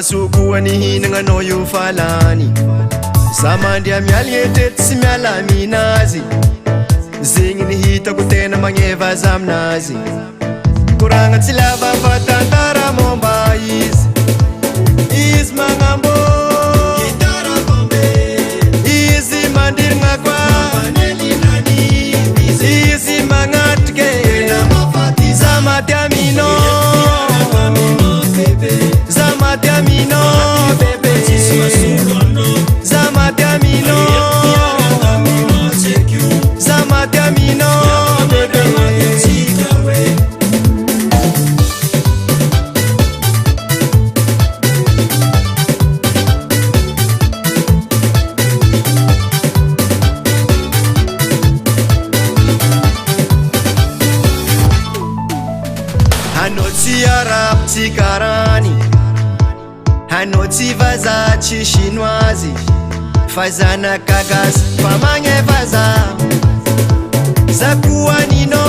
Mahasuguan hihinangan o yung falani Sama dia mialietet si mialaminazi Zingin hita ko tena mangeva zamnazi Kurangat sila bafatantara momba is mangambo Gitara bombe Easy mandir ngakwa Easy mangatke Zamati amino Zamati amino bebe Zamati amino Zamati amino bebe Hanotsi arab tsi karani Hanotsi vaza tsi chinoise Fazana kagas famange vaza Zakuanino